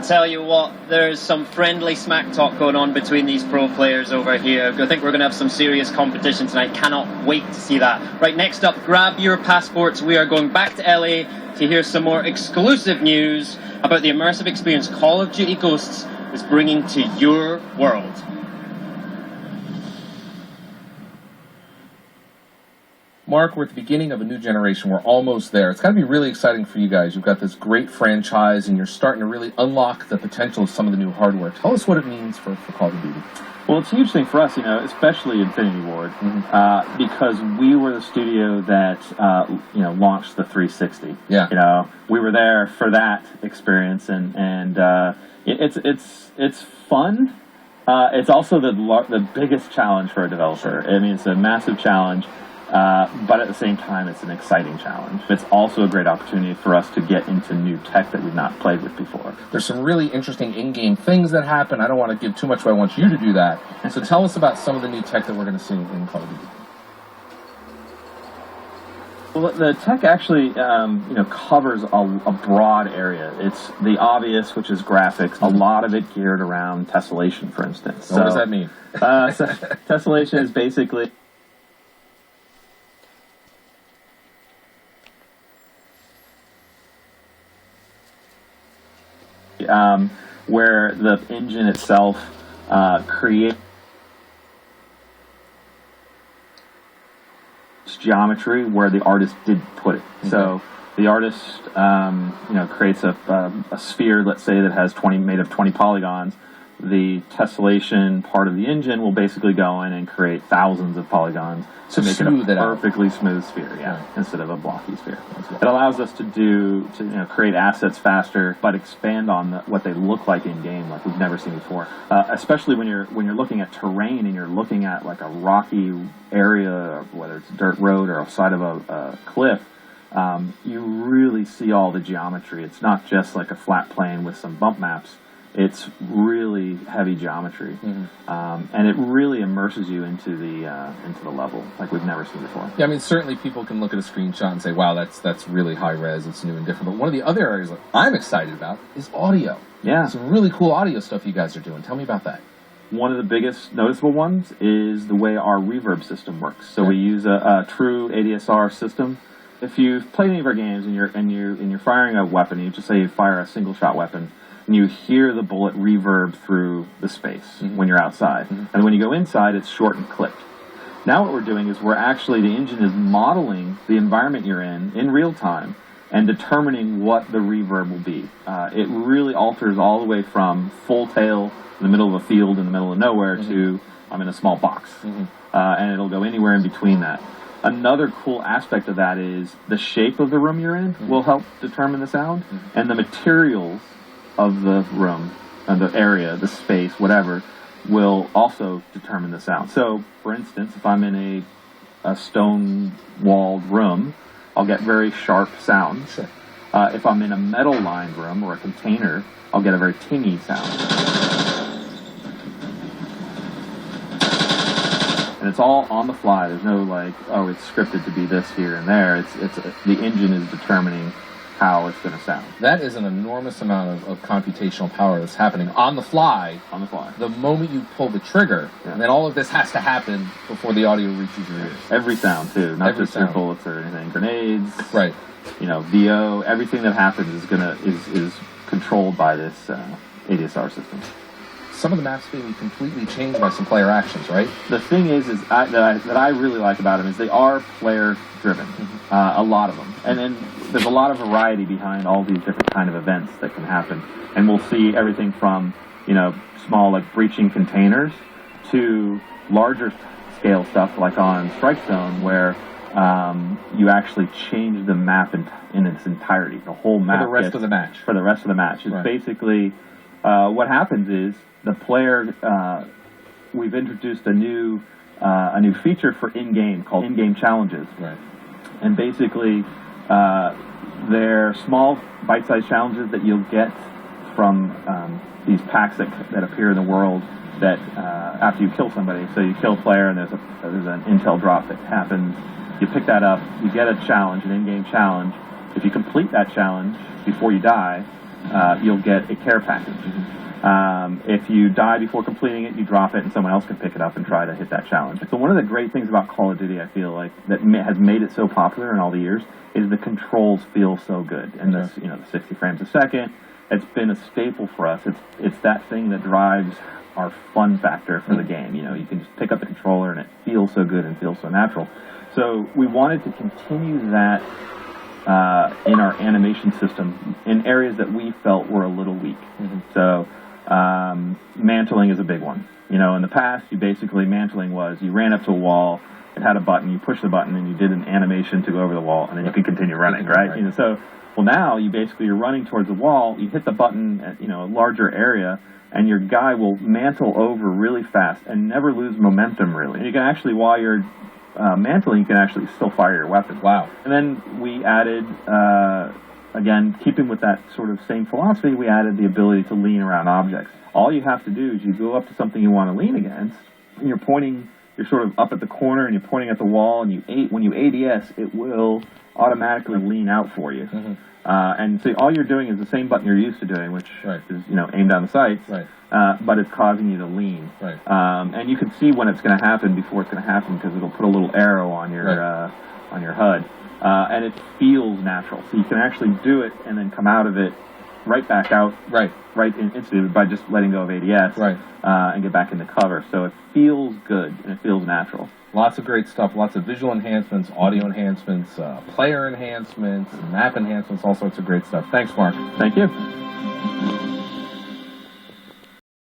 tell you what, there's some friendly smack talk going on between these pro players over here. I think we're going to have some serious competition tonight. Cannot wait to see that. Right, next up, grab your passports. We are going back to LA to hear some more exclusive news about the immersive experience Call of Duty Ghosts is bringing to your world. Mark, we're at the beginning of a new generation. We're almost there. It's got to be really exciting for you guys. You've got this great franchise, and you're starting to really unlock the potential of some of the new hardware. Tell us what it means for Call of Duty. Well, it's a huge thing for us, especially Infinity Ward, because we were the studio that, launched the 360. Yeah. We were there for that experience, and it's fun. It's also the biggest challenge for a developer. I mean, it's a massive challenge. But at the same time, it's an exciting challenge. It's also a great opportunity for us to get into new tech that we've not played with before. There's some really interesting in-game things that happen. I don't want to give too much, but I want you to do that. So tell us about some of the new tech that we're going to see in Call of Duty. Well, the tech actually, covers a broad area. It's the obvious, which is graphics. A lot of it geared around tessellation, for instance. What does that mean? So tessellation is basically where the engine itself creates geometry where the artist did put it. Okay. So the artist, creates a sphere, let's say, that has made of 20 polygons. The tessellation part of the engine will basically go in and create thousands of polygons to make it a perfectly smooth sphere, instead of a blocky sphere. It allows us to create assets faster, but expand on what they look like in game, like we've never seen before. Especially when you're looking at terrain and you're looking at like a rocky area, whether it's a dirt road or a side of a cliff. You really see all the geometry. It's not just like a flat plane with some bump maps. It's really heavy geometry, and it really immerses you into the level like we've never seen before. Yeah, I mean, certainly people can look at a screenshot and say, "Wow, that's really high res. It's new and different." But one of the other areas that I'm excited about is audio. Yeah, some really cool audio stuff you guys are doing. Tell me about that. One of the biggest noticeable ones is the way our reverb system works. So we use a true ADSR system. If you've played any of our games and you're firing a weapon, you just say you fire a single shot weapon. And you hear the bullet reverb through the space when you're outside. And when you go inside, it's short and clipped. Now what we're doing is the engine is modeling the environment you're in real time and determining what the reverb will be. It really alters all the way from full tail in the middle of a field in the middle of nowhere to I'm in a small box. And it'll go anywhere in between that. Another cool aspect of that is the shape of the room you're in will help determine the sound, and the materials of the room, the area, the space, whatever, will also determine the sound. So, for instance, if I'm in a stone-walled room, I'll get very sharp sound. Sure. If I'm in a metal-lined room or a container, I'll get a very tingy sound. And it's all on the fly. There's no it's scripted to be this here and there. It's the engine is determining how it's going to sound. That is an enormous amount of computational power that's happening on the fly. On the fly. The moment you pull the trigger, and then all of this has to happen before the audio reaches your ears. Every sound, too. Not just your bullets or anything. Grenades. Right. VO. Everything that happens is controlled by this ADSR system. Some of the maps being completely changed by some player actions, right? The thing that I really like about them is they are player-driven. A lot of them. And then there's a lot of variety behind all these different kind of events that can happen. And we'll see everything from, small, breaching containers to larger scale stuff like on Strike Zone where you actually change the map in its entirety. The whole map. For the rest of the match. For the rest of the match. It's basically what happens is the player, we've introduced a new feature for in-game called in-game challenges. Right. And basically, they're small, bite-sized challenges that you'll get from these packs that appear in the world that after you kill somebody. So you kill a player and there's an intel drop that happens. You pick that up, you get a challenge, an in-game challenge. If you complete that challenge before you die, you'll get a care package. If you die before completing it, you drop it, and someone else can pick it up and try to hit that challenge. So one of the great things about Call of Duty, I feel like, that has made it so popular in all the years, is the controls feel so good, and the 60 frames a second. It's been a staple for us. It's that thing that drives our fun factor for the game. You can just pick up the controller, and it feels so good and feels so natural. So we wanted to continue that in our animation system in areas that we felt were a little weak. So mantling is a big one. In the past, mantling was you ran up to a wall, it had a button, you push the button, and you did an animation to go over the wall, and then you could continue running, right? Now you're running towards the wall, you hit the button at a larger area, and your guy will mantle over really fast and never lose momentum, really. And you can actually, while you're mantling, you can actually still fire your weapon. Wow. And then we added, again, keeping with that sort of same philosophy, we added the ability to lean around objects. All you have to do is you go up to something you want to lean against, and you're sort of up at the corner, and you're pointing at the wall, and when you ADS, it will automatically lean out for you. And so all you're doing is the same button you're used to doing, which is, aim down the sights, but it's causing you to lean. And you can see when it's going to happen before it's going to happen, because it'll put a little arrow on your HUD. And it feels natural. So you can actually do it and then come out of it right back out instantly by just letting go of ADS and get back into cover. So it feels good and it feels natural. Lots of great stuff, lots of visual enhancements, audio enhancements, player enhancements, map enhancements, all sorts of great stuff. Thanks, Mark. Thank you.